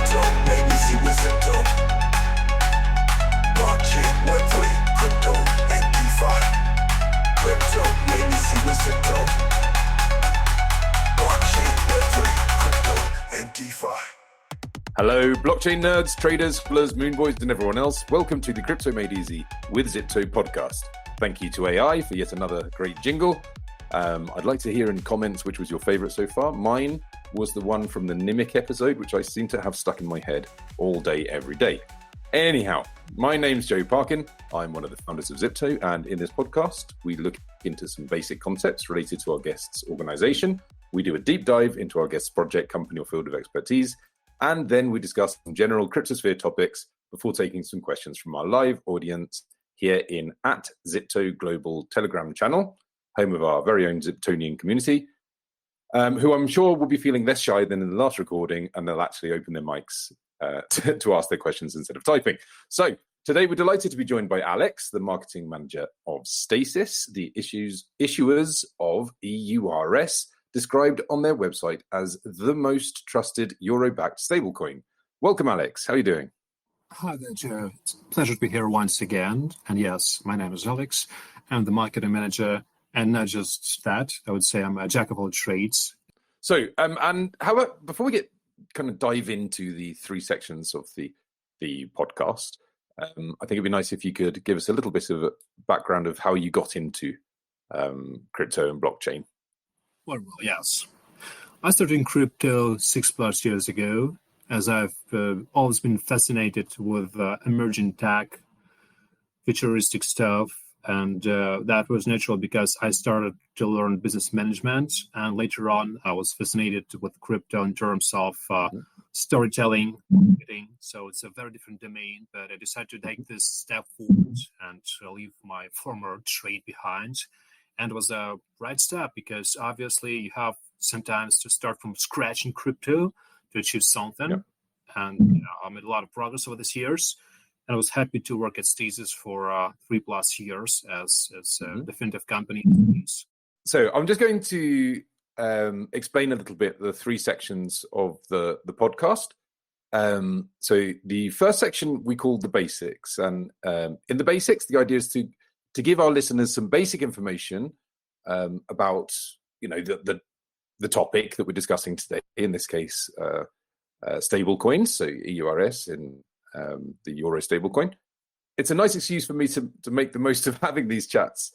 Crypto, maybe see with Zypto. Blockchain, Web3, crypto, and DeFi. Crypto, maybe see with Zypto. Blockchain, Web3, crypto, and DeFi. Hello, blockchain nerds, traders, scholars, moonboys, and everyone else. Welcome to the Crypto Made Easy with Zypto podcast. Thank you to AI for yet another great jingle. I'd like to hear in comments which was your favorite so far. Mine was the one from the Nimic episode, which I seem to have stuck in my head all day, every day. Anyhow, my name's Joe Parkin. I'm one of the founders of Zypto, and in this podcast, we look into some basic concepts related to our guest's organization. We do a deep dive into our guest's project, company, or field of expertise, and then we discuss some general cryptosphere topics before taking some questions from our live audience here in @Zypto Global Telegram channel, home of our very own Zyptonian community, who I'm sure will be feeling less shy than in the last recording, and they'll actually open their mics to ask their questions instead of typing. So today we're delighted to be joined by Alex, the marketing manager of Stasis, the issuers of EURS, described on their website as the most trusted euro-backed stablecoin. Welcome, Alex. How are you doing? Hi there, Joe. It's a pleasure to be here once again. And yes, my name is Alex. I'm the marketing manager. And not just that, I would say I'm a jack of all trades. So, and how about, before we get kind of dive into the three sections of the podcast, I think it'd be nice if you could give us a little bit of a background of how you got into crypto and blockchain. Well, yes. I started in crypto 6+ years ago, as I've always been fascinated with emerging tech, futuristic stuff. And that was natural because I started to learn business management. And later on, I was fascinated with crypto in terms of storytelling, marketing. So it's a very different domain. But I decided to take this step forward and leave my former trade behind. And it was a right step because obviously you have sometimes to start from scratch in crypto to achieve something. Yep. And I made a lot of progress over these years. And I was happy to work at Stasis for 3+ years as a definitive company. So I'm just going to explain a little bit the three sections of the podcast. So the first section we call the basics. And in the basics, the idea is to give our listeners some basic information about, the topic that we're discussing today, in this case, stablecoins, so EURS in the euro stablecoin. It's a nice excuse for me to make the most of having these chats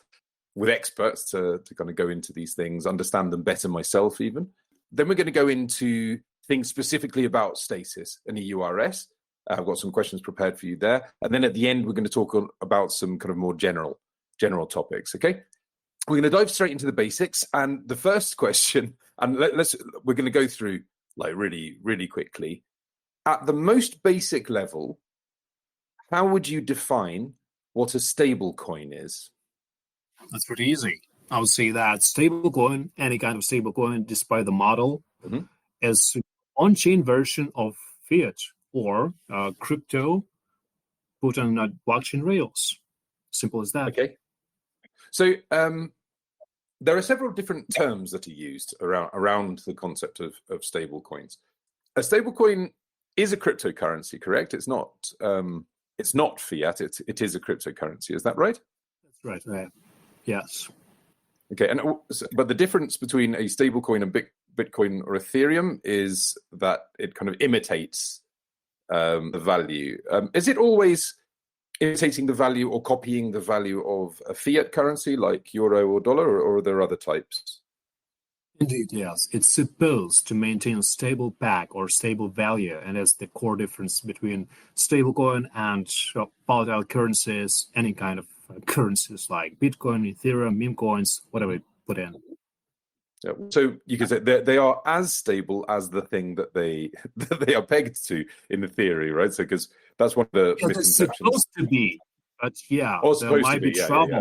with experts to kind of go into these things, understand them better myself even. Then we're going to go into things specifically about Stasis and EURS. I've got some questions prepared for you there. And then at the end, we're going to talk about some kind of more general topics, okay? We're going to dive straight into the basics. And the first question, and we're going to go through like really, really quickly. At the most basic level, how would you define what a stablecoin is? That's pretty easy. I would say that stablecoin, any kind of stablecoin, despite the model, is an on-chain version of fiat or crypto put on blockchain rails. Simple as that. Okay. So there are several different terms that are used around the concept of stablecoins. A stablecoin is a cryptocurrency, correct? It's not fiat. It is a cryptocurrency. Is that right? That's right. Yes. Okay. But the difference between a stablecoin and Bitcoin or Ethereum is that it kind of imitates the value. Is it always imitating the value or copying the value of a fiat currency like euro or dollar, or are there other types? Indeed, yes. It's supposed to maintain a stable peg or stable value, and that's the core difference between stablecoin and volatile currencies, any kind of currencies like Bitcoin, Ethereum, meme coins, whatever you put in. Yeah. So you could say they are as stable as the thing that they are pegged to in the theory, right? So because that's one of the misconceptions. It's supposed to be, but yeah, there might be trouble.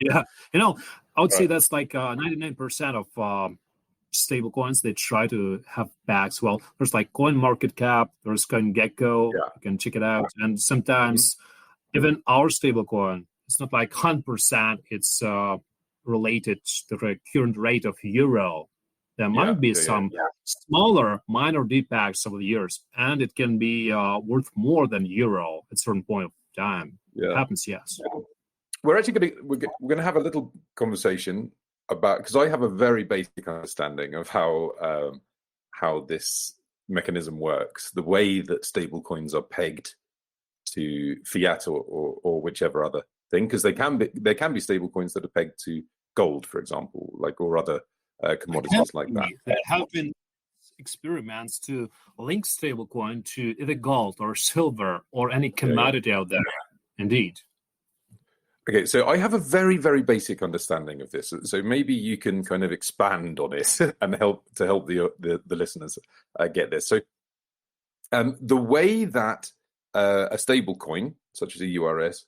Yeah, I would say that's like 99% of stablecoins. They try to have bags. Well, there's like CoinMarketCap, there's CoinGecko. You can check it out. And sometimes even our stablecoin, it's not like 100%. It's related to the current rate of euro. There might be yeah. some smaller, minor defects over the years, and it can be worth more than euro at a certain point of time. It happens, yes. We're actually going to have a little conversation about, because I have a very basic understanding of how this mechanism works, the way that stablecoins are pegged to fiat or whichever other thing, because there can be stablecoins that are pegged to gold, for example, or other commodities like that. There have been experiments to link stablecoin to either gold or silver or any commodity out there. Indeed. Okay, so I have a very, very basic understanding of this. So maybe you can kind of expand on it and help the listeners get this. So the way that a stable coin, such as a EURS,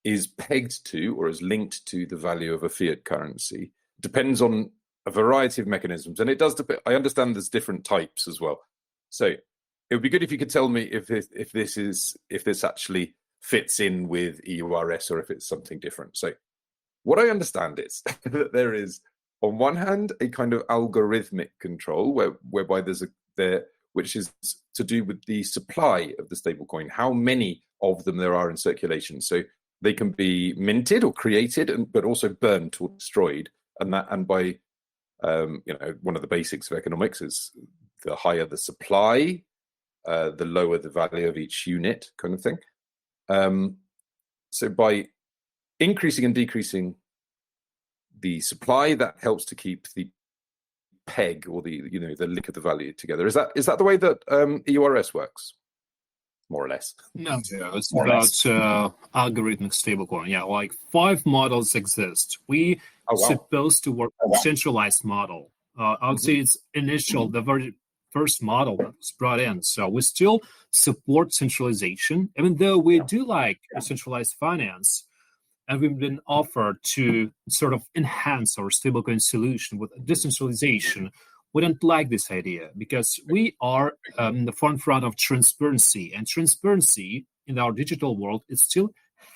is pegged to or is linked to the value of a fiat currency depends on a variety of mechanisms. And it does depend. I understand there's different types as well. So it would be good if you could tell me if this actually fits in with EURS or if it's something different. So what I understand is that there is, on one hand, a kind of algorithmic control whereby which is to do with the supply of the stablecoin, how many of them there are in circulation. So they can be minted or created, but also burnt or destroyed. And by one of the basics of economics is the higher the supply, the lower the value of each unit, kind of thing. So by increasing and decreasing the supply, that helps to keep the peg or the link of the value together. Is that the way that EURS works, more or less? No, it's about algorithmic stablecoin. Yeah, like 5 models exist. We supposed to work with centralized model. I would say it's the very first model that was brought in. So we still support centralization, even though we do like centralized finance. And we've been offered to sort of enhance our stablecoin solution with decentralization. We don't like this idea because we are in the front of transparency. And transparency in our digital world, it still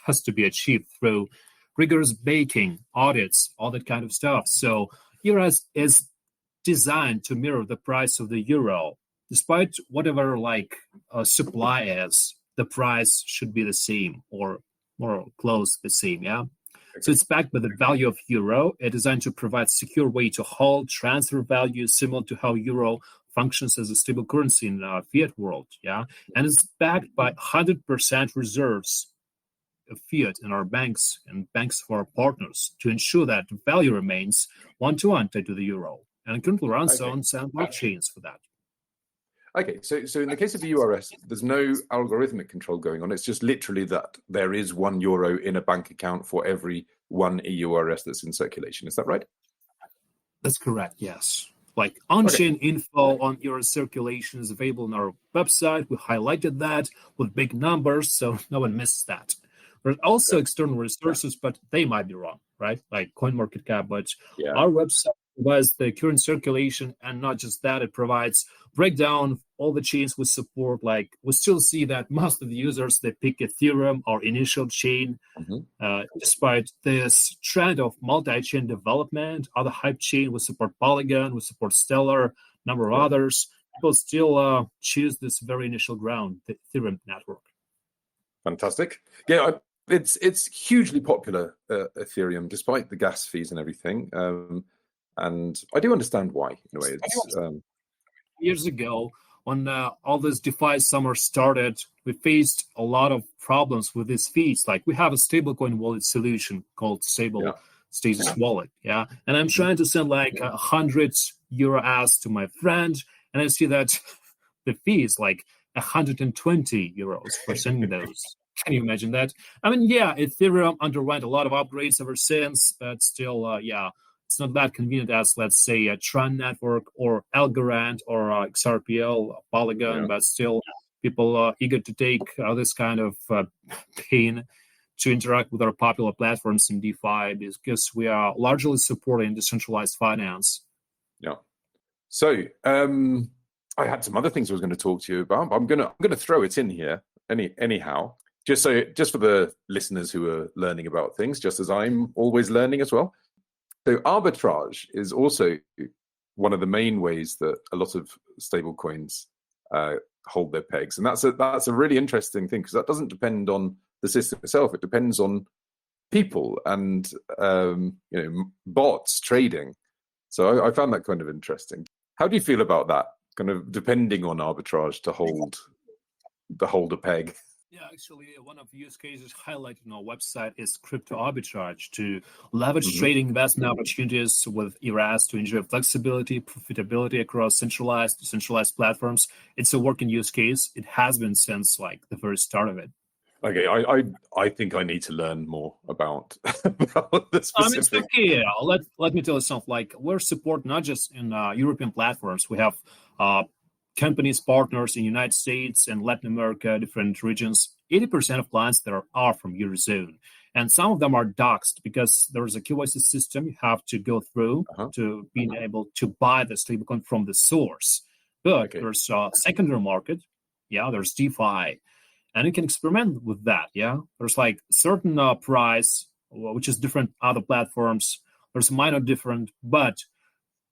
has to be achieved through rigorous baking, audits, all that kind of stuff. So EURS is designed to mirror the price of the euro. Despite whatever supply is, the price should be the same or more close the same, yeah? Okay. So it's backed by the value of euro. It's designed to provide secure way to hold, transfer value, similar to how euro functions as a stable currency in the fiat world, yeah? And it's backed by 100% reserves of fiat in our banks and banks for our partners to ensure that the value remains one-to-one tied to the euro. And currently runs on sound blockchains for that. Okay, so in the case of the EURS, there's no algorithmic control going on. It's just literally that there is €1 in a bank account for every one EURS that's in circulation. Is that right? That's correct, yes. Like on-chain info on your circulation is available on our website. We highlighted that with big numbers, so no one misses that. There's also external resources, but they might be wrong, right? Like CoinMarketCap, but our website provides the current circulation, and not just that, it provides breakdown of all the chains we support. Like we still see that most of the users, they pick Ethereum or initial chain. Despite this trend of multi-chain development, other hype chain, we support Polygon, we support Stellar, number of others. People still choose this very initial ground, the Ethereum network. Fantastic. Yeah, it's hugely popular, Ethereum, despite the gas fees and everything. And I do understand why, in a way. Years ago, when all this DeFi summer started, we faced a lot of problems with these fees. Like we have a stablecoin wallet solution called Stasis wallet, and I'm trying to send like €100 to my friend, and I see that the fee is like €120 for sending those. Can you imagine that? I mean, Ethereum underwent a lot of upgrades ever since, but still, it's not that convenient as, let's say, a Tron network or Algorand or XRPL, Polygon, but still people are eager to take this kind of pain to interact with our popular platforms in DeFi because we are largely supporting decentralized finance. Yeah. So I had some other things I was going to talk to you about. I'm going to throw it in here anyhow, just for the listeners who are learning about things, just as I'm always learning as well. So arbitrage is also one of the main ways that a lot of stablecoins hold their pegs, and that's a really interesting thing, because that doesn't depend on the system itself. It depends on people and bots trading. So I found that kind of interesting. How do you feel about that? Kind of depending on arbitrage to hold a peg. Yeah, actually, one of the use cases highlighted on our website is crypto arbitrage, to leverage trading investment opportunities with EURS to enjoy flexibility, profitability across centralized, decentralized platforms. It's a working use case. It has been since like the very start of it. Okay, I think I need to learn more about the specific. It's okay. Let me tell you something. Like, we're support not just in European platforms. We have companies, partners in United States and Latin America, different regions. 80% of clients there are from Eurozone. And some of them are doxed because there's a KYC system you have to go through to being able to buy the stablecoin from the source. But there's a secondary market. Yeah, there's DeFi. And you can experiment with that, yeah? There's like certain price, which is different other platforms. There's minor different, but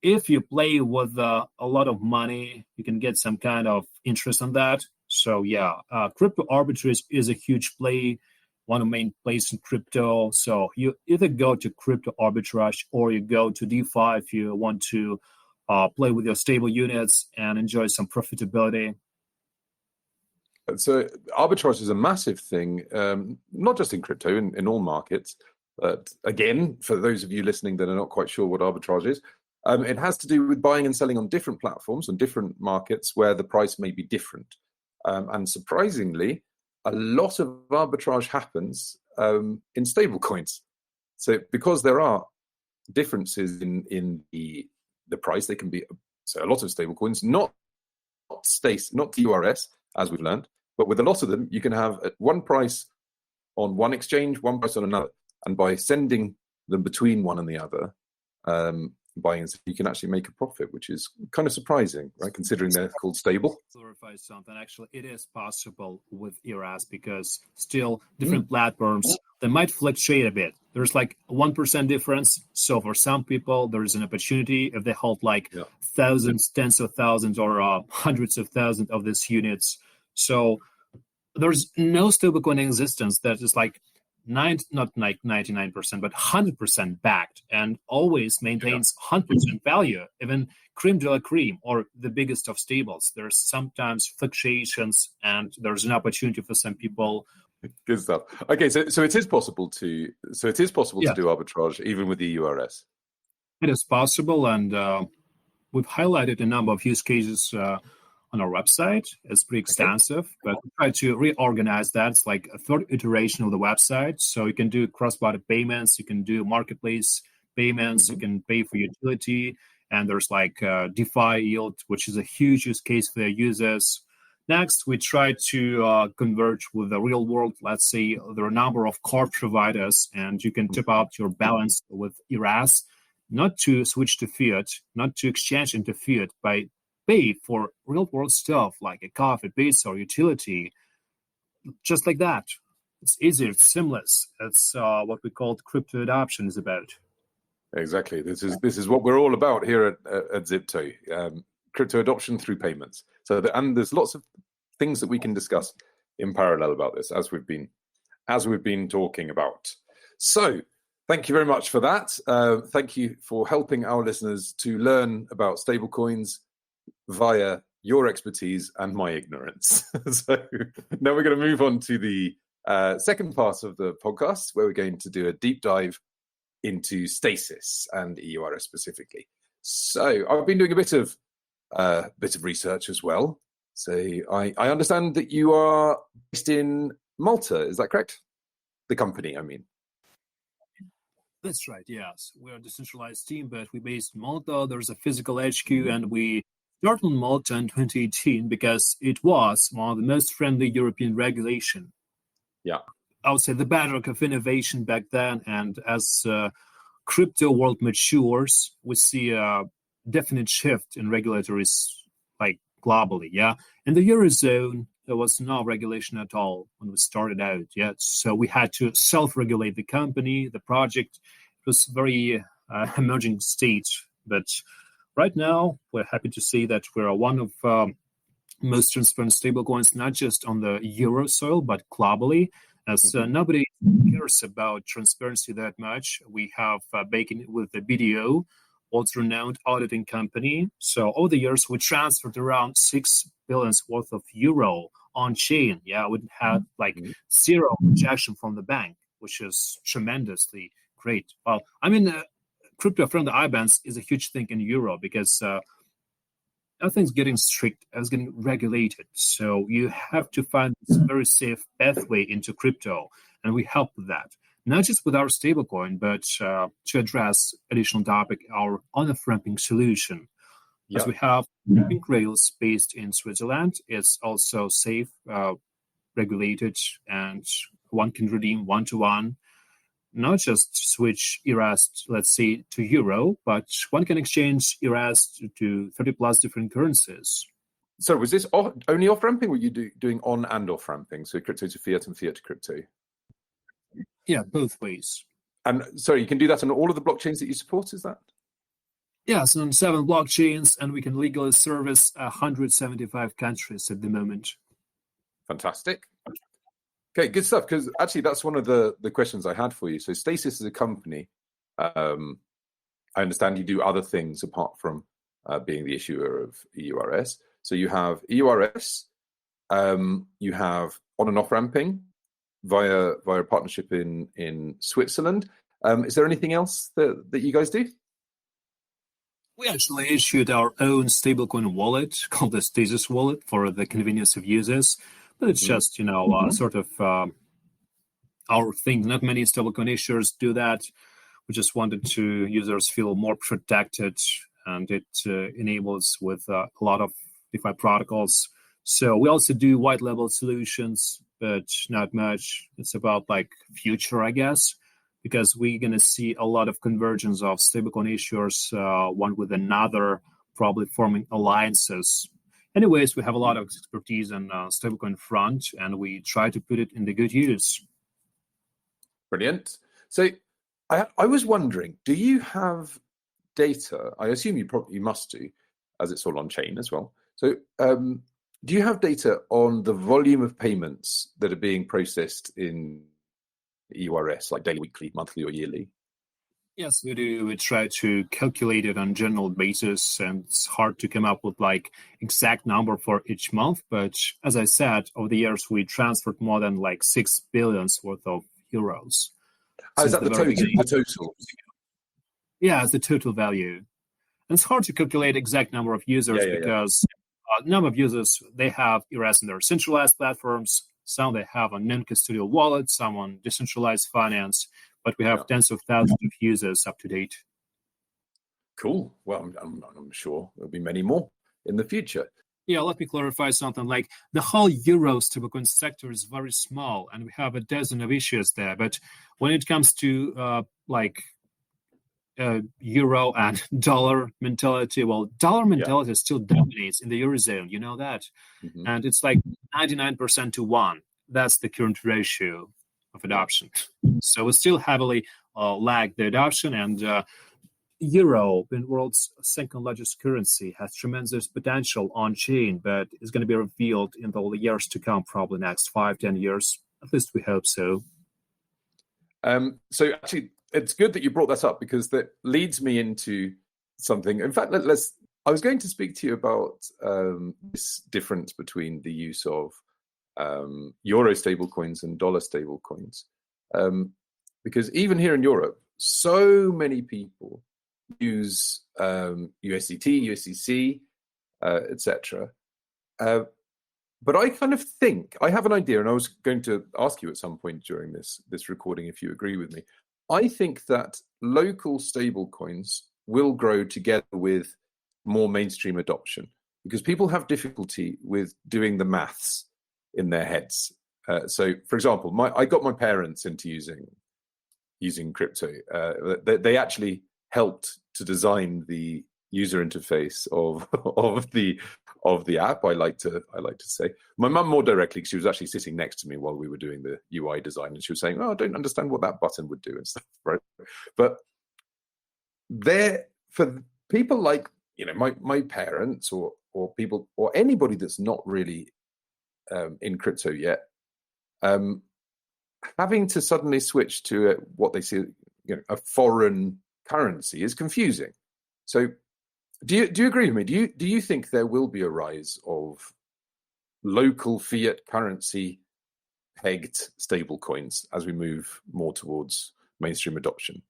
if you play with a lot of money, you can get some kind of interest on that. So yeah, crypto arbitrage is a huge play, one of the main plays in crypto. So you either go to crypto arbitrage or you go to DeFi if you want to play with your stable units and enjoy some profitability. So arbitrage is a massive thing, not just in crypto, in all markets. But again, for those of you listening that are not quite sure what arbitrage is, it has to do with buying and selling on different platforms and different markets where the price may be different. And surprisingly, a lot of arbitrage happens in stable coins. So because there are differences in the price, they can be, so a lot of stable coins, not Stasis, not EURS, as we've learned, but with a lot of them, you can have one price on one exchange, one price on another. And by sending them between one and the other, buying and selling, you can actually make a profit, which is kind of surprising, right? Considering they're called stable. Clarify something. Actually, it is possible with EURS because still different platforms, they might fluctuate a bit. There's like 1% difference. So for some people, there is an opportunity if they hold like thousands, tens of thousands, or hundreds of thousands of these units. So there's no stablecoin in existence that is like not like 99%, but 100% backed and always maintains 100% value. Even cream de la cream, or the biggest of stables, there's sometimes fluctuations, and there's an opportunity for some people. Good stuff. Okay, so it is possible to do arbitrage even with the EURS. It is possible, and we've highlighted a number of use cases on our website. It's pretty extensive, but we try to reorganize that. It's like a third iteration of the website. So you can do cross-border payments, you can do marketplace payments, you can pay for utility, and there's like DeFi yield, which is a huge use case for their users. Next, we try to converge with the real world. Let's say there are a number of card providers, and you can tip out your balance with EURS, not to switch to fiat, not to exchange into fiat, by pay for real world stuff like a coffee, pizza, or utility, just like that. It's easier, it's seamless. That's what we call crypto adoption is about. Exactly. This is what we're all about here at Zypto. Crypto adoption through payments. And there's lots of things that we can discuss in parallel about this as we've been talking about. So thank you very much for that. Thank you for helping our listeners to learn about stablecoins via your expertise and my ignorance. So now we're going to move on to the second part of the podcast, where we're going to do a deep dive into Stasis and EURS specifically. So I've been doing a bit of research as well. So I understand that you are based in Malta. Is that correct? The company, I mean. That's right, yes. We're a decentralized team, but we're based in Malta. There's a physical HQ, and we started in Malta in 2018 because it was one of the most friendly European regulation. Yeah. I would say the bedrock of innovation back then. And as crypto world matures, we see a definite shift in regulatories, like globally. Yeah. In the Eurozone, there was no regulation at all when we started out yet. So we had to self-regulate the company, the project. It was very emerging stage, but right now, we're happy to see that we're one of most transparent stablecoins, not just on the euro soil, but globally, as nobody cares about transparency that much. We have backing with the BDO, also renowned auditing company. So over the years, we transferred around 6 billion worth of euro on chain. Yeah, we had like zero rejection from the bank, which is tremendously great. Well, I mean, crypto-friendly IBANs is a huge thing in Europe because everything's getting strict, it's getting regulated. So you have to find this very safe pathway into crypto, and we help with that. Not just with our stablecoin, but to address additional topic, our on-ramping solution. Yeah. As we have ramping rails based in Switzerland, it's also safe, regulated, and one can redeem one-to-one. Not just switch EURS, let's say, to euro, but one can exchange EURS to 30 plus different currencies. So was this only off-ramping, or were you doing on and off-ramping? So crypto to fiat and fiat to crypto? Yeah, both ways. And so you can do that on all of the blockchains that you support, is that? Yes, on 7 blockchains, and we can legally service 175 countries at the moment. Fantastic. Okay, good stuff. Because actually, that's one of the questions I had for you. So Stasis is a company. I understand you do other things apart from being the issuer of EURS. So you have EURS, you have on and off ramping via a partnership in Switzerland. Is there anything else that you guys do? We actually issued our own stablecoin wallet called the Stasis wallet for the convenience of users. But it's just, sort of our thing. Not many stablecoin issuers do that. We just wanted to users feel more protected, and it enables with a lot of DeFi protocols. So we also do white label solutions, but not much. It's about like future, I guess, because we're going to see a lot of convergence of stablecoin issuers, one with another, probably forming alliances. Anyways, we have a lot of expertise on stablecoin front, and we try to put it in the good use. Brilliant. So I was wondering, do you have data? I assume you must do, as it's all on chain as well. So do you have data on the volume of payments that are being processed in EURS, like daily, weekly, monthly, or yearly? Yes, we do. We try to calculate it on general basis, and it's hard to come up with like exact number for each month. But as I said, over the years, we transferred more than like 6 billion worth of euros. Oh, is that the total? Yeah, it's the total value. And it's hard to calculate exact number of users because number of users, they have EURS in their centralized platforms. Some they have on non-custodial wallets, some on decentralized finance. But we have tens of thousands of users up to date. Cool. Well, I'm sure there'll be many more in the future. Yeah, let me clarify something. Like the whole euro stablecoin sector is very small, and we have a dozen of issues there. But when it comes to euro and dollar mentality, well, dollar mentality still dominates in the Eurozone. You know that, and it's like 99% to 1. That's the current ratio of adoption. So we still heavily lag the adoption, and euro, being the world's second largest currency, has tremendous potential on chain, but it's going to be revealed in the years to come, probably next 5-10 years. At least we hope so. So actually, it's good that you brought that up, because that leads me into something. In fact, I was going to speak to you about this difference between the use of euro stablecoins and dollar stablecoins, because even here in Europe, so many people use USDT, USDC, etc. But I kind of think I have an idea, and I was going to ask you at some point during this recording if you agree with me. I think that local stablecoins will grow together with more mainstream adoption, because people have difficulty with doing the maths in their heads. So, for example, I got my parents into using crypto. They actually helped to design the user interface of the app. I like to say. My mum more directly, because she was actually sitting next to me while we were doing the UI design, and she was saying, "Oh, I don't understand what that button would do," and stuff. Right? But for people like my parents or people or anybody that's not really in crypto yet, having to suddenly switch to what they see, a foreign currency is confusing. So, do you agree with me? Do you think there will be a rise of local fiat currency pegged stablecoins as we move more towards mainstream adoption?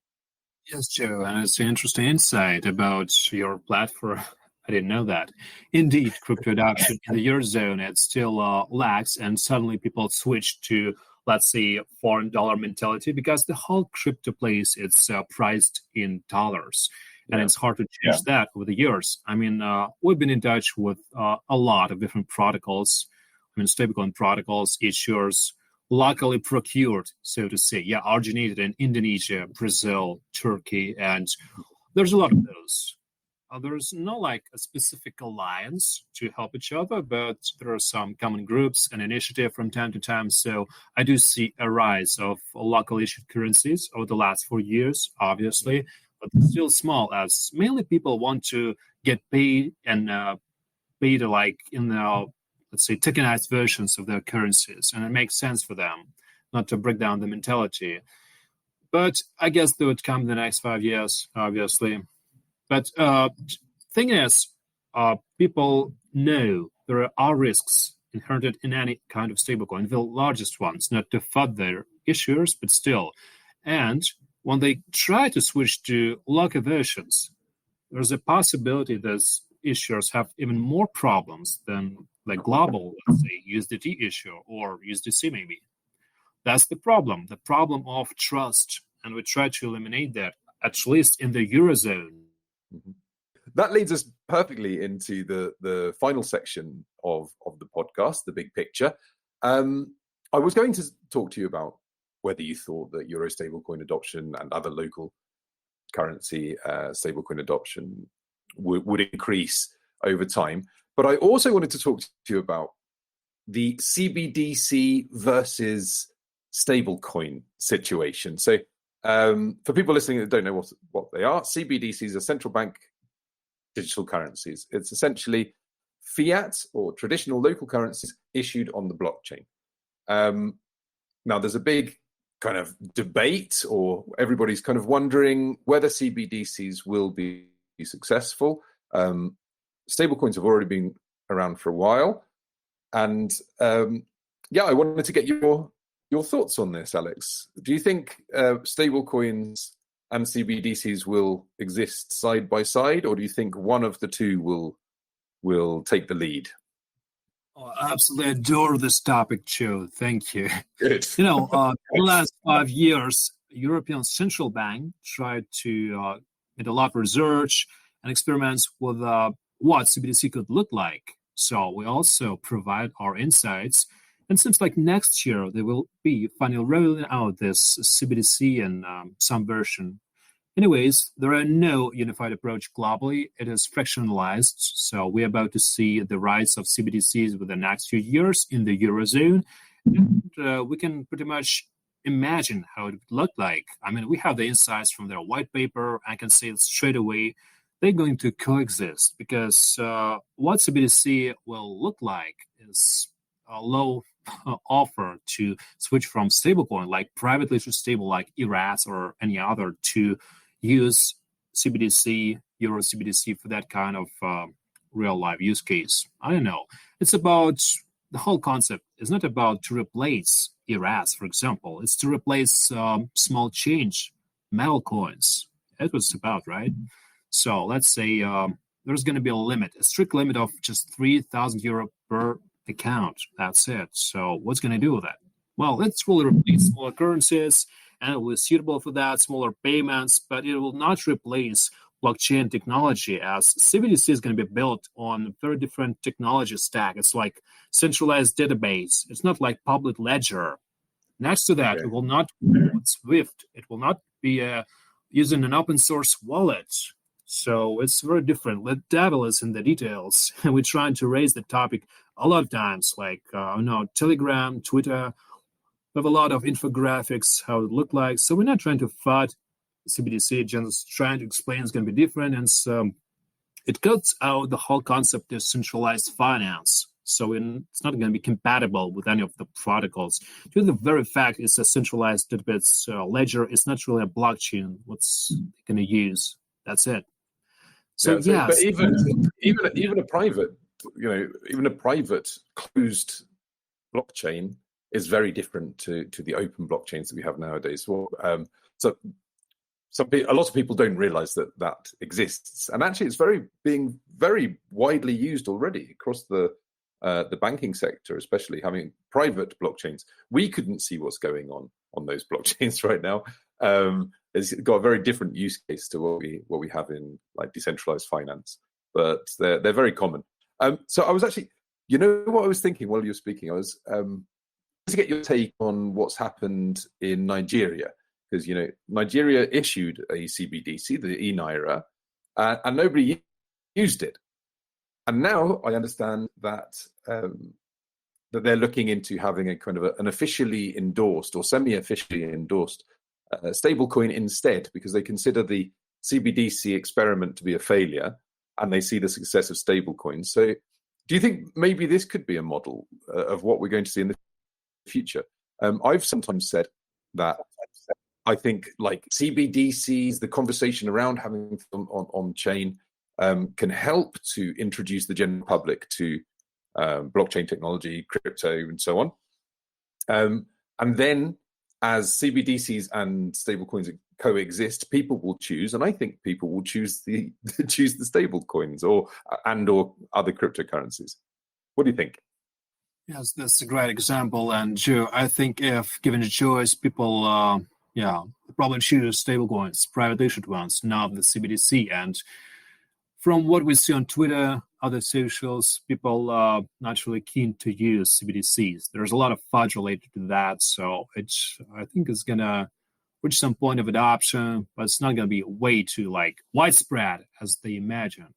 Yes, Joe, and it's an interesting insight about your platform. I didn't know that. Indeed, crypto adoption in the Eurozone, it still lags, and suddenly people switch to, let's say, foreign dollar mentality because the whole crypto place it's priced in dollars, and it's hard to change that over the years. I mean, we've been in touch with a lot of different protocols. I mean, stablecoin protocols, issuers, locally procured, so to say. Yeah, originated in Indonesia, Brazil, Turkey, and there's a lot of those. There's not like a specific alliance to help each other, but there are some common groups and initiative from time to time. So I do see a rise of local issued currencies over the last 4 years, obviously, but still small as mainly people want to get paid and paid like in the, let's say, tokenized versions of their currencies. And it makes sense for them not to break down the mentality. But I guess they would come in the next 5 years, obviously. But thing is, people know there are risks inherent in any kind of stablecoin, the largest ones, not to FUD their issuers, but still. And when they try to switch to local versions, there's a possibility that issuers have even more problems than like global, let's say, USDT issue or USDC maybe. That's the problem of trust. And we try to eliminate that, at least in the Eurozone. Mm-hmm. That leads us perfectly into the final section of the podcast, the big picture. I was going to talk to you about whether you thought that Euro stablecoin adoption and other local currency stablecoin adoption would increase over time. But I also wanted to talk to you about the CBDC versus stablecoin situation. So for people listening that don't know what they are, CBDCs are central bank digital currencies. It's essentially fiat or traditional local currencies issued on the blockchain. Now, there's a big kind of debate, or everybody's kind of wondering whether CBDCs will be successful. Stablecoins have already been around for a while. And I wanted to get your thoughts on this, Alex. Do you think stablecoins and CBDCs will exist side by side, or do you think one of the two will take the lead? Oh, I absolutely adore this topic, Joe. Thank you. Good. In the last 5 years, European Central Bank tried to did a lot of research and experiments with what CBDC could look like. So we also provide our insights. And seems like next year they will be finally rolling out this CBDC in some version. Anyways, there are no unified approach globally. It is fractionalized. So we're about to see the rise of CBDCs within the next few years in the Eurozone. And we can pretty much imagine how it would look like. I mean, we have the insights from their white paper. I can say straight away they're going to coexist because what CBDC will look like is a low offer to switch from stablecoin like privately issued stable like EURS or any other to use CBDC, Euro CBDC for that kind of real life use case. I don't know. It's about the whole concept is not about to replace EURS, for example. It's to replace small change, metal coins. That's what it's about, right? So let's say there's going to be a strict limit of just 3,000 euro per account. That's it. So what's going to do with that? Well, it's really replace smaller currencies, and it will be suitable for that, smaller payments, but it will not replace blockchain technology, as CBDC is going to be built on a very different technology stack. It's like centralized database. It's not like public ledger. Next to that, It will not be Swift. It will not be using an open source wallet. So it's very different. The devil is in the details. And we're trying to raise the topic a lot of times, like Telegram, Twitter. We have a lot of infographics, how it look like. So we're not trying to fight CBDC, just trying to explain it's going to be different. And it cuts out the whole concept of centralized finance. So it's not going to be compatible with any of the protocols. Due to the very fact it's a centralized database ledger, it's not really a blockchain. What's going to use? That's it. So but yes, even a private, even a private closed blockchain is very different to the open blockchains that we have nowadays. Well, so a lot of people don't realize that exists, and actually it's being very widely used already across the banking sector, especially having private blockchains. We couldn't see what's going on those blockchains right now. It's got a very different use case to what we have in like decentralized finance, but they're very common. So I was actually, what I was thinking while you were speaking, I was to get your take on what's happened in Nigeria, because Nigeria issued a CBDC, the e-naira, and nobody used it. And now I understand that that they're looking into having a kind of an officially endorsed or semi-officially endorsed stablecoin instead, because they consider the CBDC experiment to be a failure, and they see the success of stablecoins. So, do you think maybe this could be a model of what we're going to see in the future? I've sometimes said that I think like CBDCs, the conversation around having them on chain, can help to introduce the general public to blockchain technology, crypto, and so on. And then, as CBDCs and stablecoins coexist, people will choose, and I think people will choose the stablecoins or other cryptocurrencies. What do you think? yes, that's a great example. And Joe, I think if given a choice, people probably choose stablecoins, private issued ones, not the CBDC. And from what we see on Twitter, other socials, people are naturally keen to use CBDCs. There's a lot of fudge related to that, so I think it's gonna reach some point of adoption, but it's not gonna be way too widespread as they imagined,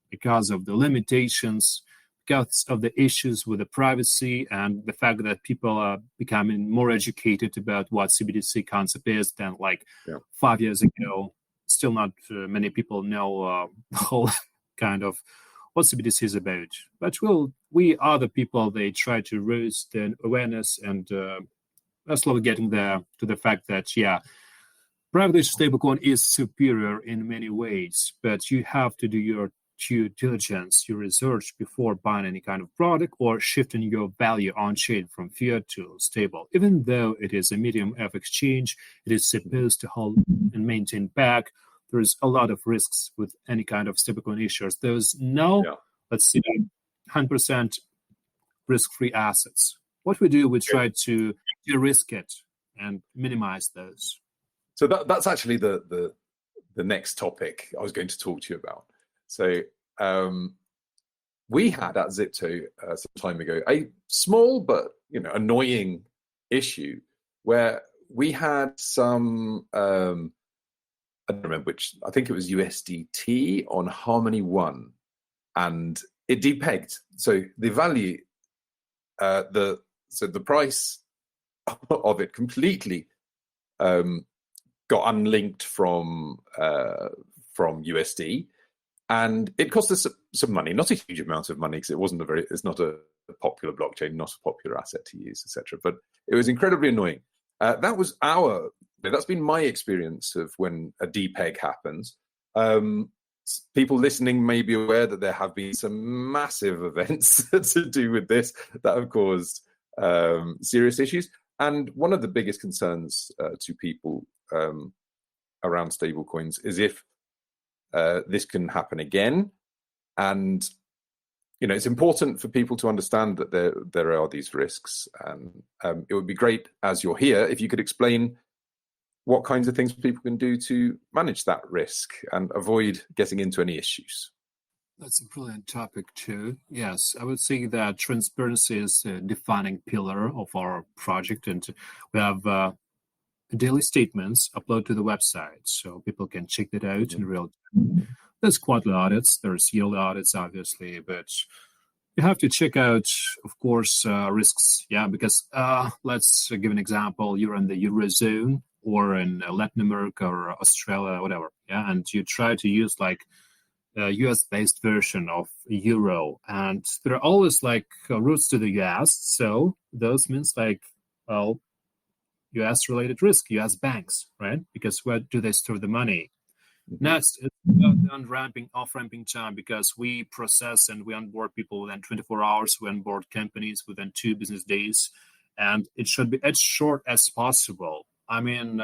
because of the limitations, because of the issues with the privacy, and the fact that people are becoming more educated about what CBDC concept is than 5 years ago. Still not many people know the whole kind of what CBDC is about. But we are the people, they try to raise the awareness, and are slowly getting there to the fact that, private stablecoin is superior in many ways, but you have to do your due diligence, your research before buying any kind of product or shifting your value on chain from fiat to stable. Even though it is a medium of exchange, it is supposed to hold and maintain back. There's a lot of risks with any kind of stablecoin issuers. There's let's say, 100% risk-free assets. What we do, we try to de-risk it and minimize those. So that's actually the next topic I was going to talk to you about. So we had at Zypto some time ago a small but annoying issue where we had some I don't remember which, I think it was USDT on Harmony One, and it depegged. So the value, the price of it completely got unlinked from USD, and it cost us some money, not a huge amount of money, because it's not a popular blockchain, not a popular asset to use, etc. But it was incredibly annoying. That's been my experience of when a depeg happens. People listening may be aware that there have been some massive events to do with this that have caused serious issues. And one of the biggest concerns to people around stablecoins is if this can happen again. And it's important for people to understand that there are these risks. And it would be great, as you're here, if you could explain what kinds of things people can do to manage that risk and avoid getting into any issues. That's a brilliant topic too. Yes, I would say that transparency is a defining pillar of our project, and we have daily statements uploaded to the website, so people can check that out in real time. There's quarterly audits, there's yearly audits, obviously, but you have to check out, of course, risks. Because let's give an example. You're in the Eurozone or in Latin America or Australia, whatever. And you try to use US-based version of euro, and there are always like roots to the US. So those means like, well, US-related risk, US banks, right? Because where do they store the money? Next, it's about the on-ramping, off-ramping time, because we process and we onboard people within 24 hours, we onboard companies within 2 business days, and it should be as short as possible. I mean,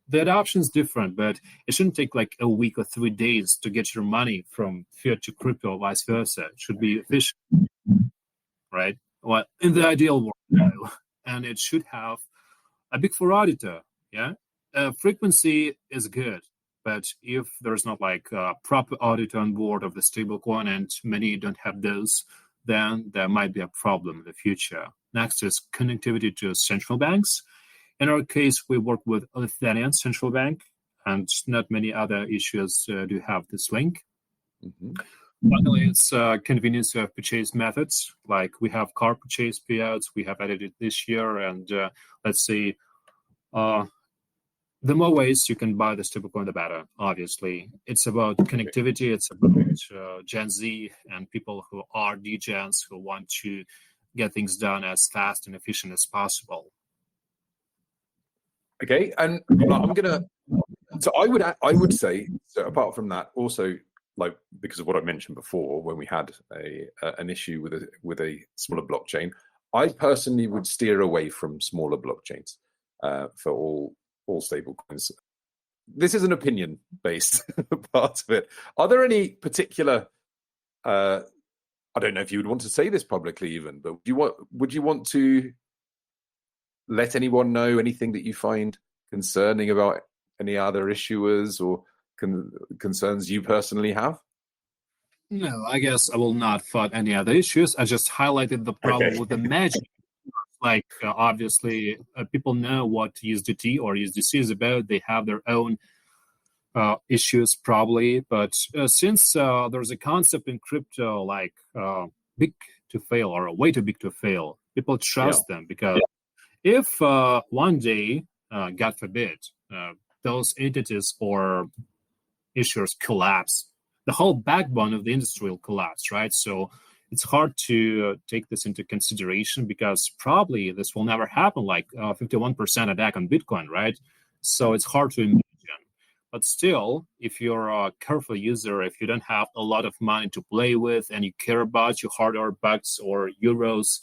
the adoption is different, but it shouldn't take like a week or 3 days to get your money from fiat to crypto, or vice versa. It should be efficient, right? Well, in the ideal world, no. And it should have a big four auditor, yeah? Frequency is good, but if there's not like a proper audit on board of the stablecoin, and many don't have those, then there might be a problem in the future. Next is connectivity to central banks. In our case, we work with Lithuanian central bank, and not many other issues do have this link. Finally, it's convenience of purchase methods. Like we have car purchase payouts, we have added it this year, and let's say the more ways you can buy the stablecoin, the better. Obviously, it's about connectivity. It's about Gen Z and people who are degens who want to get things done as fast and efficient as possible. Okay, and I'm gonna. So I would say, so apart from that, also like because of what I mentioned before, when we had an issue with a smaller blockchain, I personally would steer away from smaller blockchains for all stablecoins. This is an opinion-based part of it. Are there any particular? I don't know if you would want to say this publicly, even, but would you want to let anyone know anything that you find concerning about any other issuers or concerns you personally have? No, I guess I will not fight any other issues. I just highlighted the problem with the magic. Like, obviously, people know what USDT or USDC is about. They have their own issues, probably. But since there's a concept in crypto like big to fail or way too big to fail, people trust them because if one day, God forbid, those entities or issuers collapse, the whole backbone of the industry will collapse, right? So it's hard to take this into consideration because probably this will never happen, like 51% attack on Bitcoin, right? So it's hard to imagine. But still, if you're a careful user, if you don't have a lot of money to play with and you care about your hard-earned bucks or euros,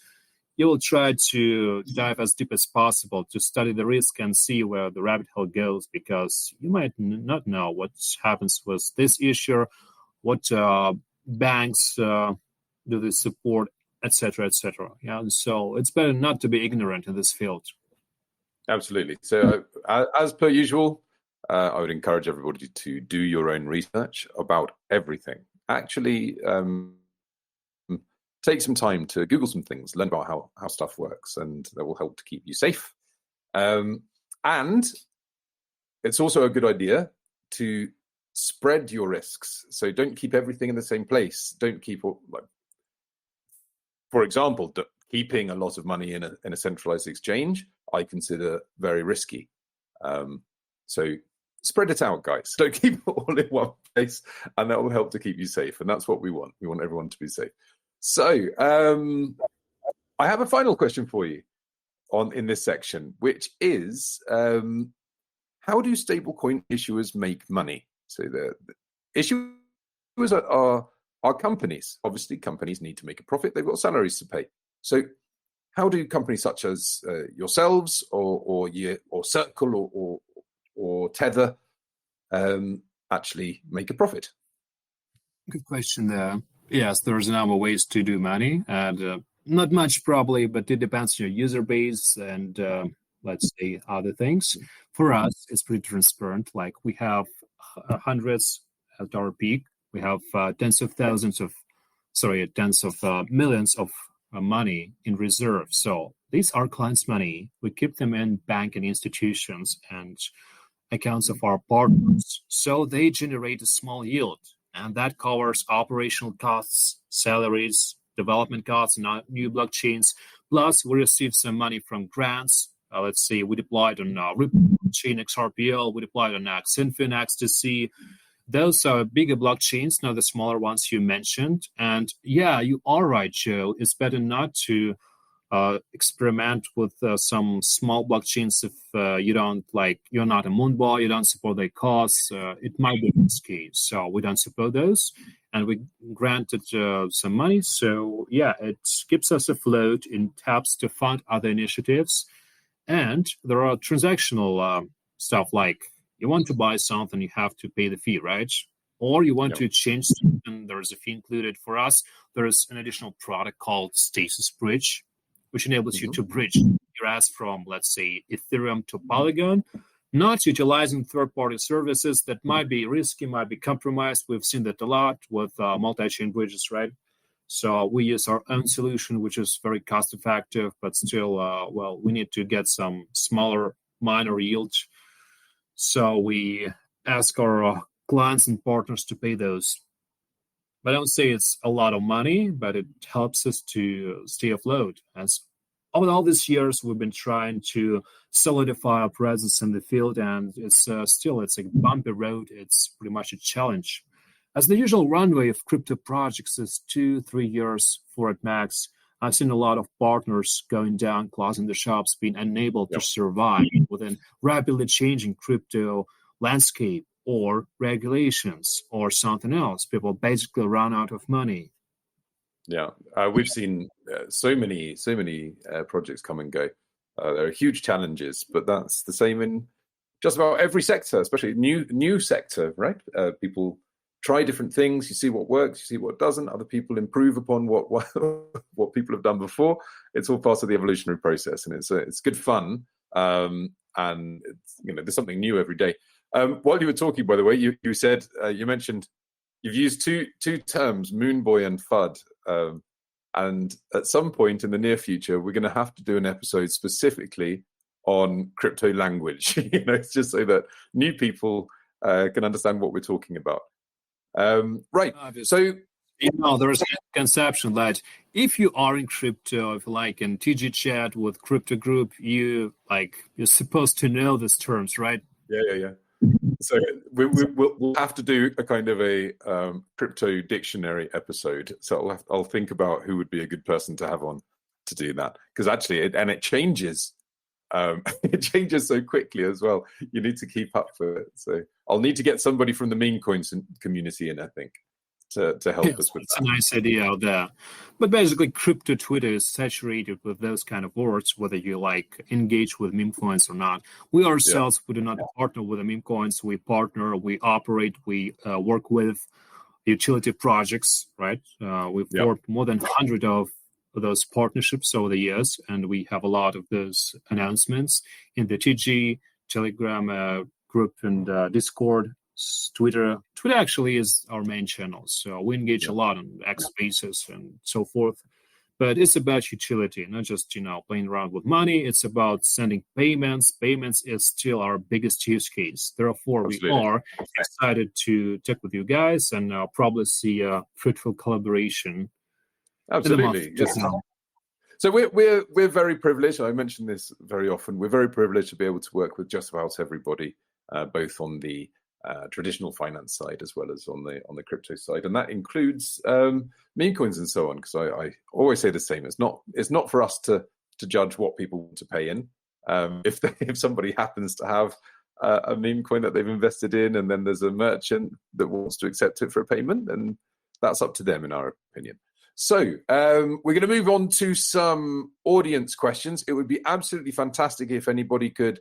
you will try to dive as deep as possible to study the risk and see where the rabbit hole goes, because you might not know what happens with this issue, what banks do they support, etc., etc. Yeah, and so it's better not to be ignorant in this field. Absolutely. So, as per usual, I would encourage everybody to do your own research about everything. Actually, take some time to Google some things, learn about how stuff works, and that will help to keep you safe. And it's also a good idea to spread your risks. So don't keep everything in the same place. Don't keep, like, for example, keeping a lot of money in a centralized exchange, I consider very risky. So spread it out, guys. Don't keep it all in one place, and that will help to keep you safe. And that's what we want. We want everyone to be safe. So I have a final question for you in this section, which is how do stablecoin issuers make money? So the issuers are companies. Obviously, companies need to make a profit. They've got salaries to pay. So how do companies such as yourselves or Circle or Tether actually make a profit? Good question there. Yes, there's a number of ways to do money, and not much probably, but it depends on your user base and let's say other things. For us, it's pretty transparent. Like we have hundreds at our peak. We have tens of millions of money in reserve. So these are clients' money. We keep them in banking institutions and accounts of our partners. So they generate a small yield, and that covers operational costs, salaries, development costs, and new blockchains. Plus, we receive some money from grants. Let's say we deployed on Ripple chain XRPL, we deployed on Xinfin, XTC, Those are bigger blockchains, not the smaller ones you mentioned. And yeah, you are right, Joe. It's better not to experiment with some small blockchains if you're not a moonball, you don't support their cause. It might be risky. So we don't support those. And we granted some money. So yeah, it keeps us afloat in taps to fund other initiatives. And there are transactional stuff like you want to buy something, you have to pay the fee, right? Or you want to change something, there's a fee included. For us, there is an additional product called Stasis Bridge, which enables you to bridge EURS from, let's say, Ethereum to Polygon, not utilizing third-party services that might be risky, might be compromised. We've seen that a lot with multi-chain bridges, right? So we use our own solution, which is very cost-effective, but still, we need to get some smaller minor yield. So we ask our clients and partners to pay those. I don't say it's a lot of money, but it helps us to stay afloat. As over all these years, we've been trying to solidify our presence in the field, and it's a bumpy road. It's pretty much a challenge. As the usual runway of crypto projects is 2-3 years for at max, I've seen a lot of partners going down, closing the shops, being unable to survive within rapidly changing crypto landscape or regulations or something else. People basically run out of money. Yeah, we've seen so many projects come and go. There are huge challenges, but that's the same in just about every sector, especially new sector, right? People try different things. You see what works, you see what doesn't. Other people improve upon what people have done before. It's all part of the evolutionary process, and it's good fun. And it's, there's something new every day. While you were talking, by the way, you said you mentioned you've used two terms, Moonboy and FUD. And at some point in the near future, we're going to have to do an episode specifically on crypto language. It's just so that new people can understand what we're talking about. Right. So, there is a conception that if you are in crypto, if you like in TG chat with crypto group, you're supposed to know these terms, right? Yeah. So we'll have to do a kind of a crypto dictionary episode. So I'll think about who would be a good person to have on to do that, because actually it changes. It changes so quickly as well. You need to keep up with it. So I'll need to get somebody from the meme coins community in, I think, to help us with it's that. A nice idea out there. But basically, crypto Twitter is saturated with those kind of words, whether you engage with meme coins or not. We ourselves, we do not partner with the meme coins. We partner, we operate, we work with utility projects, right? We've formed more than 100 of those partnerships over the years, and we have a lot of those announcements in the TG, Telegram group, and Discord, Twitter. Twitter actually is our main channel, so we engage a lot on X Spaces and so forth. But it's about utility, not just playing around with money. It's about sending payments. Payments is still our biggest use case. Therefore, we are excited to talk with you guys and probably see a fruitful collaboration. Absolutely. Yes. So we're very privileged. I mention this very often. We're very privileged to be able to work with just about everybody, both on the traditional finance side as well as on the crypto side, and that includes meme coins and so on. Because I always say the same: it's not for us to judge what people want to pay in. If somebody happens to have a meme coin that they've invested in, and then there's a merchant that wants to accept it for a payment, then that's up to them, in our opinion. So we're going to move on to some audience questions. It would be absolutely fantastic if anybody could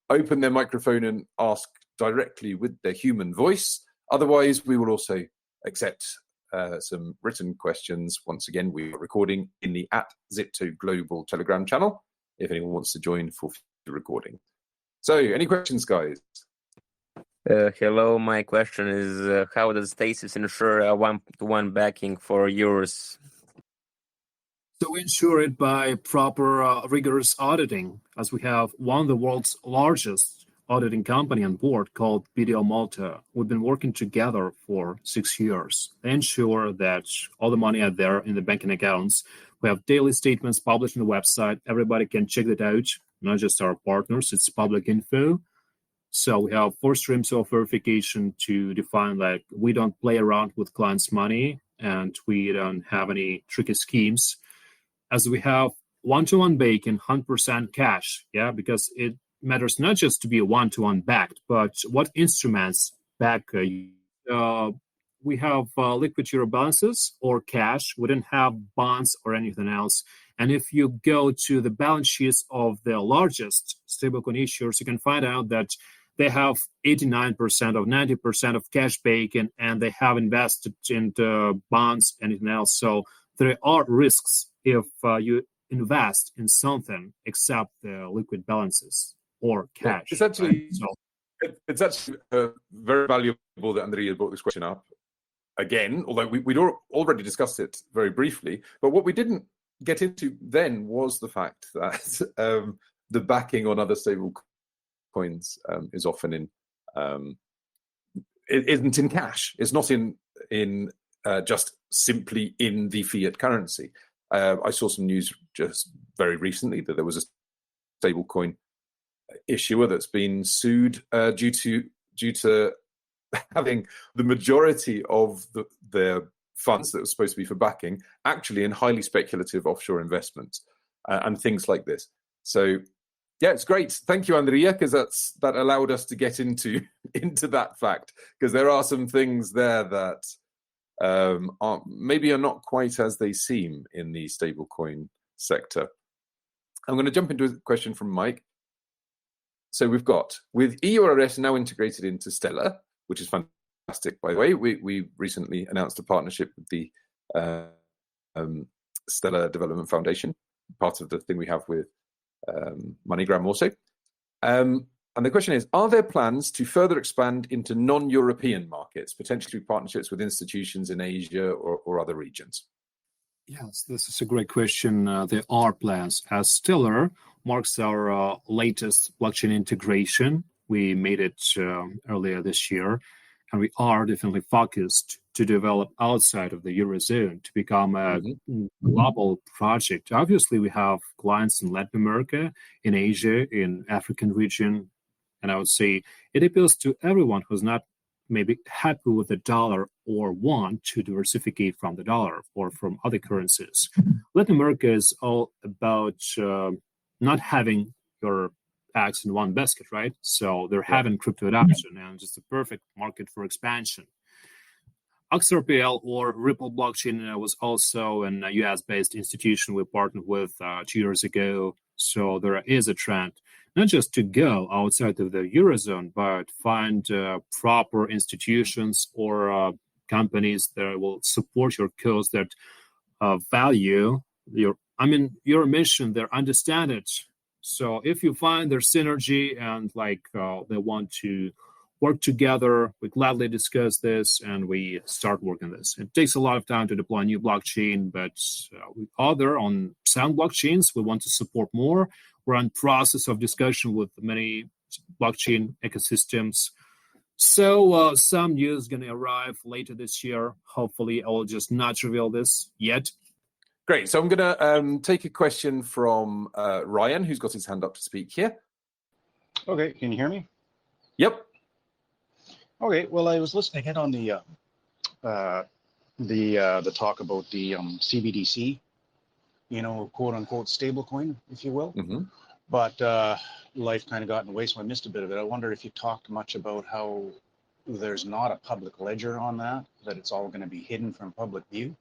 open their microphone and ask directly with their human voice. Otherwise, we will also accept some written questions. Once again, we are recording in the @Zypto Global Telegram channel. If anyone wants to join for the recording. So, any questions, guys? Hello, my question is how does Stasis ensure a one-to-one backing for EURS? So we ensure it by proper rigorous auditing, as we have one of the world's largest auditing company on board called BDO Malta. We've been working together for 6 years. They ensure that all the money are there in the banking accounts. We have daily statements published on the website. Everybody can check that out, not just our partners. It's public info. So we have 4 streams of verification to define, like, we don't play around with clients' money and we don't have any tricky schemes. As we have one-to-one baking, 100% cash, because it matters not just to be a one-to-one backed, but what instruments back. We have liquid euro balances or cash. We don't have bonds or anything else. And if you go to the balance sheets of the largest stablecoin issuers, you can find out that they have 89% or 90% of cash bacon, and they have invested into bonds, anything else. So there are risks if you invest in something except the liquid balances or cash. It's actually, right? it's actually very valuable that Andrea brought this question up again, although we'd already discussed it very briefly. But what we didn't get into then was the fact that the backing on other stable coins is often in it isn't in cash. It's not in just simply in the fiat currency. I saw some news just very recently that there was a stablecoin issuer that's been sued due to having the majority of the funds that were supposed to be for backing actually in highly speculative offshore investments and things like this. So yeah, it's great. Thank you, Andrea, because that allowed us to get into that fact, because there are some things there that are not quite as they seem in the stablecoin sector. I'm going to jump into a question from Mike. So we've got, with EURS now integrated into Stellar, which is fantastic, by the way. We recently announced a partnership with the Stellar Development Foundation, part of the thing we have with MoneyGram also. And the question is, are there plans to further expand into non-European markets, potentially partnerships with institutions in Asia or other regions? Yes, this is a great question. There are plans. As Stellar marks our latest blockchain integration. We made it earlier this year, and we are definitely focused to develop outside of the Eurozone to become a global project. Obviously, we have clients in Latin America, in Asia, in African region, and I would say it appeals to everyone who's not maybe happy with the dollar or want to diversify from the dollar or from other currencies. Latin America is all about not having your eggs in one basket, right? So they're having crypto adoption, and just a perfect market for expansion. XRPL or Ripple blockchain was also a US-based institution we partnered with 2 years ago. So there is a trend, not just to go outside of the Eurozone, but find proper institutions or companies that will support your cause, that value your mission, they understand it. So if you find their synergy and they want to work together, we gladly discuss this and we start working this. It takes a lot of time to deploy a new blockchain, but on sound blockchains, we want to support more. We're in process of discussion with many blockchain ecosystems. So some news is going to arrive later this year. Hopefully, I will just not reveal this yet. Great. So I'm going to take a question from Ryan, who's got his hand up to speak here. Okay, can you hear me? Yep. Okay. Well, I was listening in on the talk about the CBDC, quote unquote stablecoin, if you will. Mm-hmm. But life kind of got in the way, so I missed a bit of it. I wonder if you talked much about how there's not a public ledger on that it's all going to be hidden from public view,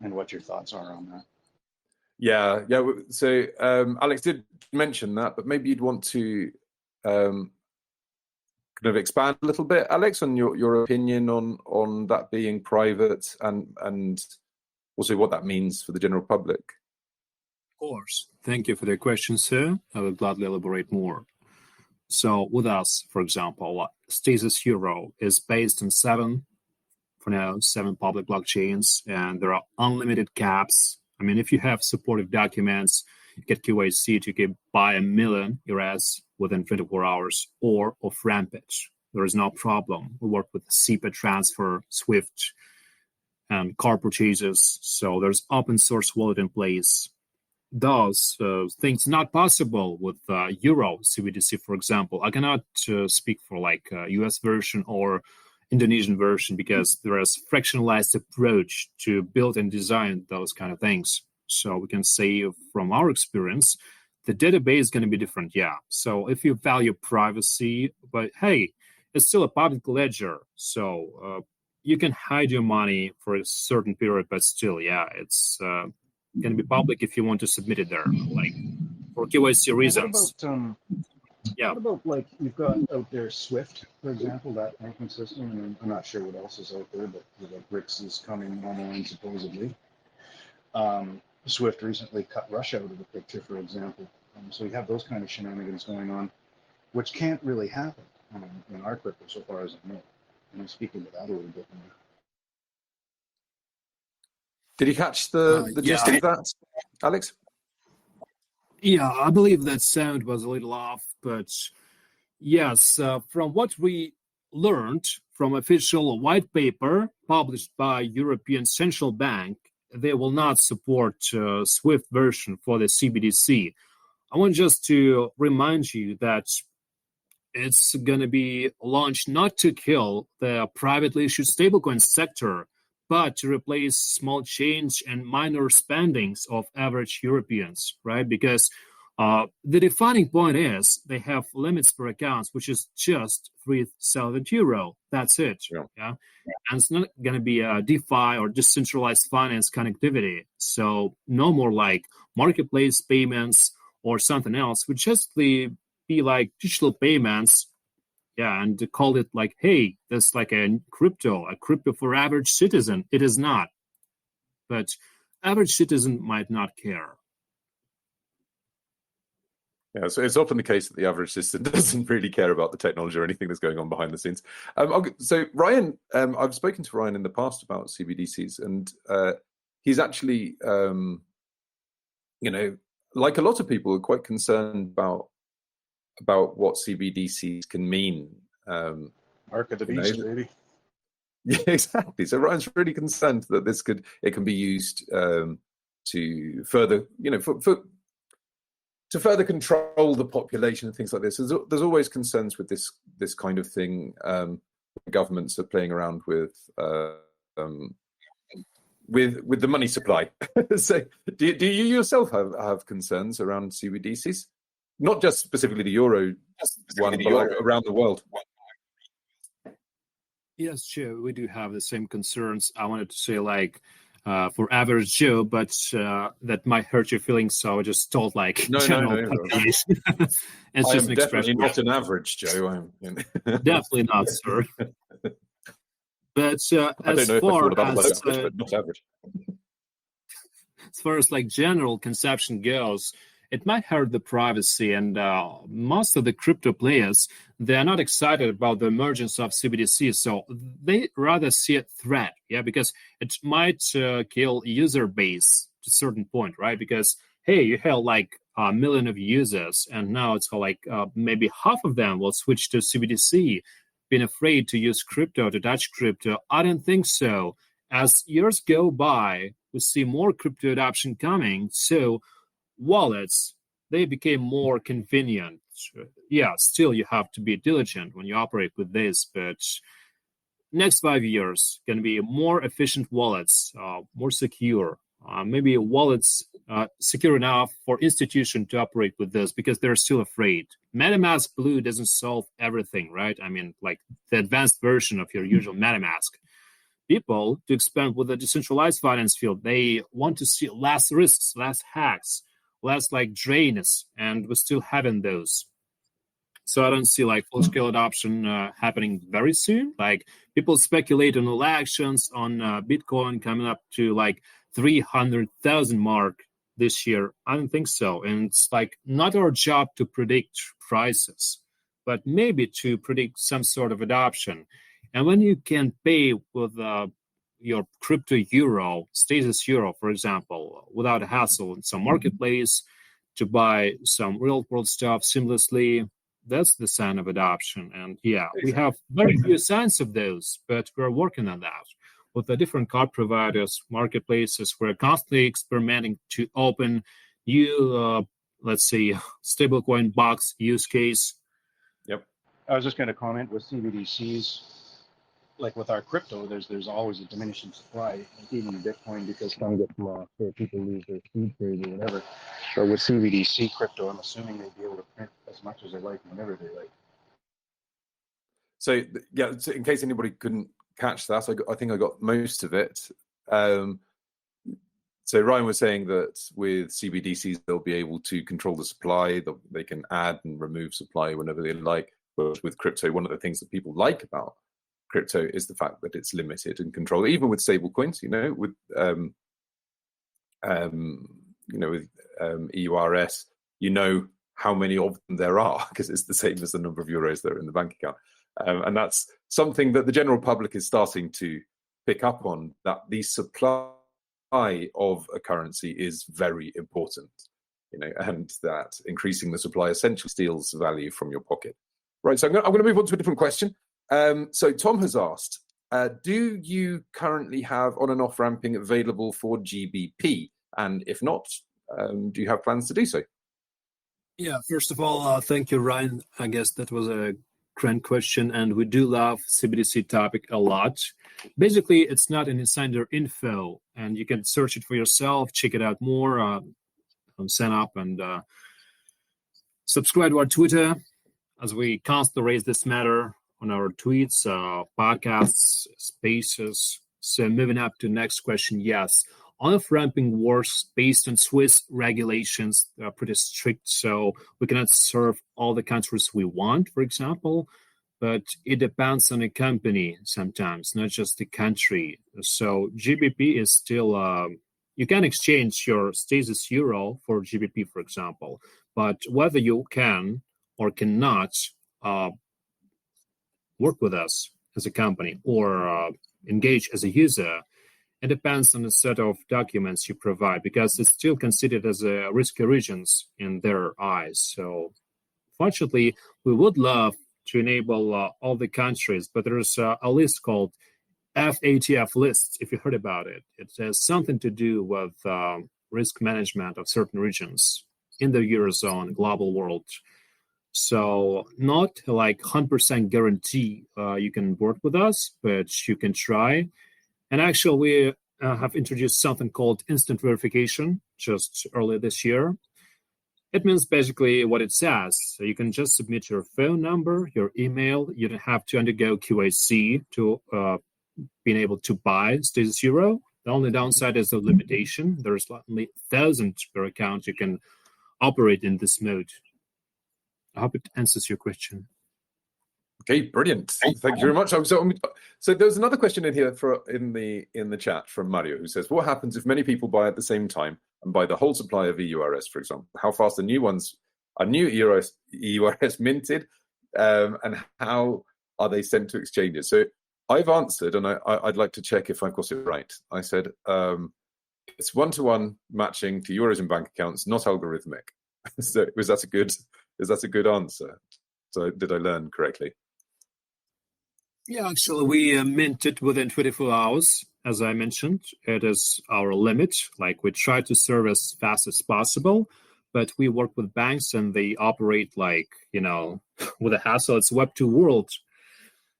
and what your thoughts are on that. Yeah. So Alex did mention that, but maybe you'd want to kind of expand a little bit, Alex, on your opinion on that being private and also what that means for the general public. Of course. Thank you for the question, sir. I will gladly elaborate more. So with us, for example, Stasis Euro is based on 7 public blockchains, and there are unlimited caps. I mean, if you have supportive documents, you get KYC to buy 1 million EURS within 24 hours or off rampage. There is no problem. We work with SEPA transfer, SWIFT, and car purchases. So there's open source wallet in place. those things not possible with Euro CBDC, for example. I cannot speak for like US version or Indonesian version because there is fractionalized approach to build and design those kind of things. So we can say from our experience, the database is going to be different. Yeah. So if you value privacy, but hey, it's still a public ledger. So you can hide your money for a certain period, but still, yeah, it's going to be public if you want to submit it there, like for KYC reasons. What about like you've got out there Swift, for example, that banking system, and I'm not sure what else is out there, but like BRICS is coming online supposedly. Swift recently cut Russia out of the picture, for example. So you have those kind of shenanigans going on, which can't really happen in our crypto, so far as I know. And I'm speaking to that a little bit more. Did you catch the gist of that, Alex? Yeah, I believe that sound was a little off, but yes, from what we learned from official white paper published by European Central Bank, they will not support Swift version for the CBDC. I want just to remind you that it's going to be launched not to kill the privately issued stablecoin sector, but to replace small change and minor spendings of average Europeans, right? Because the defining point is they have limits for accounts, which is just €3,000. That's it. Yeah. And it's not going to be a DeFi or decentralized finance connectivity. So no more like marketplace payments or something else, would just be like digital payments. Yeah, and to call it like, hey, that's like a crypto for average citizen. It is not. But average citizen might not care. Yeah, so it's often the case that the average citizen doesn't really care about the technology or anything that's going on behind the scenes. So Ryan, I've spoken to Ryan in the past about CBDCs, and he's actually, like a lot of people, are quite concerned about what CBDCs can mean. Mark of the beast, baby. Yeah, exactly. So Ryan's really concerned that it can be used to further, to further control the population and things like this. There's always concerns with this kind of thing. Governments are playing around with the money supply. So do you yourself have concerns around CBDCs? Not just specifically the Euro one, but like around the world. Yes, Joe, we do have the same concerns. I wanted to say like for average Joe, but that might hurt your feelings, so I just told like general population. It's just an definitely not an average Joe. Definitely not, sir. But as far as like general conception goes, it might hurt the privacy, and most of the crypto players, they are not excited about the emergence of CBDC, so they rather see a threat, because it might kill user base to a certain point, right? Because, hey, you have like a million of users, and now it's like maybe half of them will switch to CBDC, being afraid to use crypto, to touch crypto. I don't think so. As years go by, we see more crypto adoption coming, so wallets, they became more convenient. Yeah, still you have to be diligent when you operate with this, but next 5 years going to be more efficient wallets, more secure. Maybe wallets secure enough for institution to operate with this because they're still afraid. MetaMask Blue doesn't solve everything, right? I mean, like the advanced version of your usual MetaMask. People, to expand with the decentralized finance field, they want to see less risks, less hacks, less like drains, and we're still having those. So I don't see like full-scale adoption happening very soon. Like people speculate on elections, on Bitcoin coming up to like 300,000 mark this year. I don't think so. And it's like not our job to predict prices, but maybe to predict some sort of adoption. And when you can pay with your crypto euro, Stasis euro, for example, without a hassle in some marketplace to buy some real world stuff seamlessly, that's the sign of adoption. And we have very few signs of those, but we're working on that. With the different card providers, marketplaces, we're constantly experimenting to open new, let's say, stablecoin box use case. Yep. I was just going to comment with CBDCs, like with our crypto, there's always a diminishing supply, like even Bitcoin, because some get lost or people lose their seed phrase or whatever. But with CBDC crypto, I'm assuming they'd be able to print as much as they like whenever they like. So so in case anybody couldn't catch that, I think I got most of it. So Ryan was saying that with CBDCs, they'll be able to control the supply. They can add and remove supply whenever they like. But with crypto, one of the things that people like about crypto is the fact that it's limited and controlled. Even with stablecoins, with EURS, how many of them there are because it's the same as the number of euros that are in the bank account. And that's something that the general public is starting to pick up on, that the supply of a currency is very important, and that increasing the supply essentially steals value from your pocket. Right, so I'm going to move on to a different question. So Tom has asked, do you currently have on and off ramping available for GBP? And if not, do you have plans to do so? Yeah, first of all, thank you, Ryan. I guess that was a grand question, and we do love CBDC topic a lot. Basically, it's not an insider info, and you can search it for yourself, check it out more, sign up and subscribe to our Twitter, as we constantly raise this matter on our tweets, podcasts, spaces. So moving up to the next question, yes. On-off ramping works based on Swiss regulations that are pretty strict, so we cannot serve all the countries we want, for example, but it depends on a company sometimes, not just the country. So GBP is still, you can exchange your Stasis euro for GBP, for example, but whether you can or cannot work with us as a company or engage as a user, it depends on the set of documents you provide, because it's still considered as a risky regions in their eyes. So fortunately, we would love to enable all the countries, but there's a list called FATF list, if you heard about it. It has something to do with risk management of certain regions in the Eurozone, global world. So not like 100% guarantee you can work with us, but you can try. And actually, we have introduced something called instant verification just earlier this year. It means basically what it says. So you can just submit your phone number, your email. You don't have to undergo QAC to being able to buy Stasis Euro. The only downside is the limitation. There's only 1,000 per account you can operate in this mode. I hope it answers your question. Okay, brilliant. Thank you very much. So there's another question in here in the chat from Mario, who says, what happens if many people buy at the same time and buy the whole supply of EURS, for example? How fast are new EURS minted, and how are they sent to exchanges? So I've answered, and I'd like to check if I've got it right. I said it's one-to-one matching to euros in bank accounts, not algorithmic. So is that a good answer? So did I learn correctly? Yeah, actually, we mint it within 24 hours, as I mentioned. It is our limit. Like, we try to serve as fast as possible, but we work with banks and they operate with a hassle. It's Web 2 world.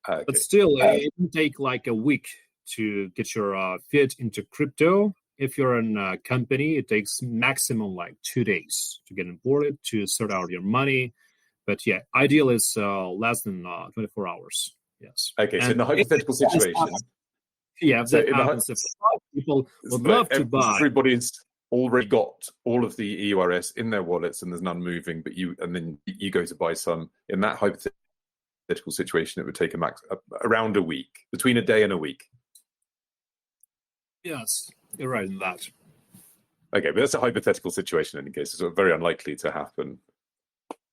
Okay. But still, it can take like a week to get your fiat into crypto. If you're in a company, it takes maximum like 2 days to get onboarded, to sort out your money. But yeah, ideal is less than 24 hours. Yes. Okay, so in the hypothetical situation. Yeah, if that happens, if people would love to buy. Everybody's already got all of the EURS in their wallets and there's none moving, but then you go to buy some. In that hypothetical situation, it would take around a week, between a day and a week. Yes, you're right in that. Okay, but that's a hypothetical situation in any case. It's very unlikely to happen.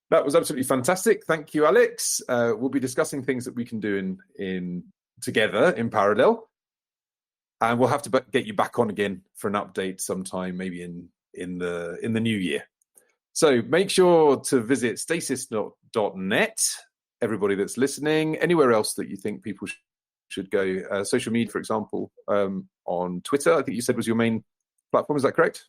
That was absolutely fantastic. Thank you, Alex. We'll be discussing things that we can do in together in parallel, and we'll have to get you back on again for an update sometime, maybe in the new year. So make sure to visit stasis.net. Everybody that's listening, anywhere else that you think people should go, social media, for example, on Twitter. I think you said was your main platform. Is that correct?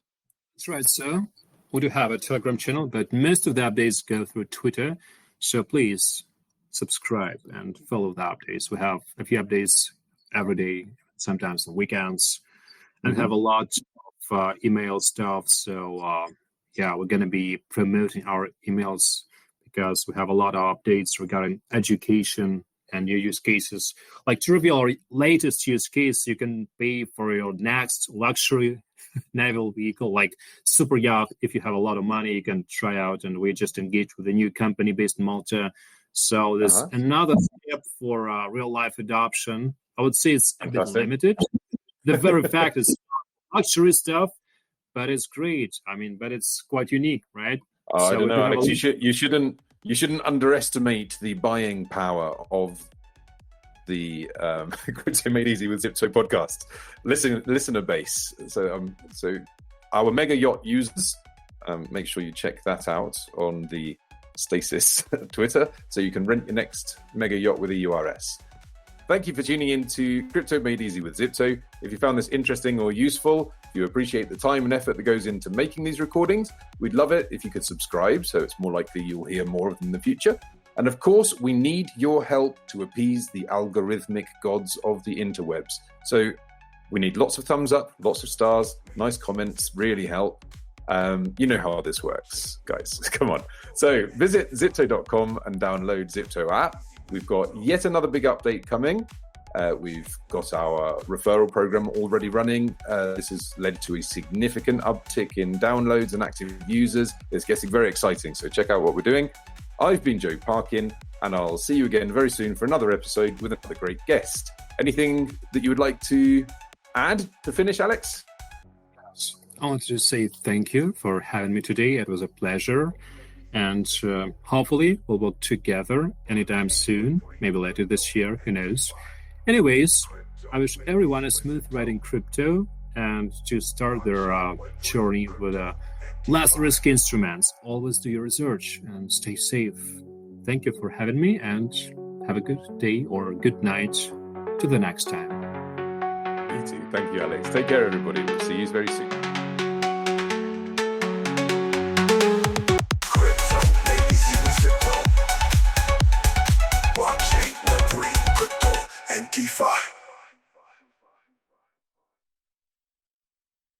That's right, sir. we do have a Telegram channel, but most of the updates go through Twitter. So please subscribe and follow the updates. We have a few updates every day, sometimes on weekends, and have a lot of email stuff. So we're going to be promoting our emails because we have a lot of updates regarding education and new use cases. Like to reveal our latest use case, you can pay for your next luxury naval vehicle, like super yacht. If you have a lot of money, you can try out, and we just engaged with a new company based in Malta. So there's another step for real life adoption. I would say it's a bit limited. The very fact is luxury stuff, but it's great. I mean, but it's quite unique, right? I don't know, Alex. You shouldn't underestimate the buying power of the Crypto Made Easy with Zypto podcast. Listener base. So our mega yacht users, make sure you check that out on the Stasis Twitter, so you can rent your next mega yacht with EURS. Thank you for tuning in to Crypto Made Easy with Zypto. If you found this interesting or useful, if you appreciate the time and effort that goes into making these recordings, we'd love it if you could subscribe, so it's more likely you'll hear more of them in the future. And of course, we need your help to appease the algorithmic gods of the interwebs. So we need lots of thumbs up, lots of stars, nice comments, really help. You know how this works, guys. Come on. So visit Zypto.com and download Zypto app. We've got yet another big update coming. We've got our referral program already running. This has led to a significant uptick in downloads and active users. It's getting very exciting, so check out what we're doing. I've been Joe Parkin, and I'll see you again very soon for another episode with another great guest. Anything that you would like to add to finish, Alex? I want to say thank you for having me today. It was a pleasure. And hopefully we'll work together anytime soon, maybe later this year, who knows. Anyways, I wish everyone a smooth ride in crypto and to start their journey with less risky instruments. Always do your research and stay safe. Thank you for having me, and have a good day or good night till the next time. You too. Thank you, Alex. Take care, everybody. We'll see you very soon. Crypto Made Easy with Zypto. Blockchain, Web3, crypto, and DeFi.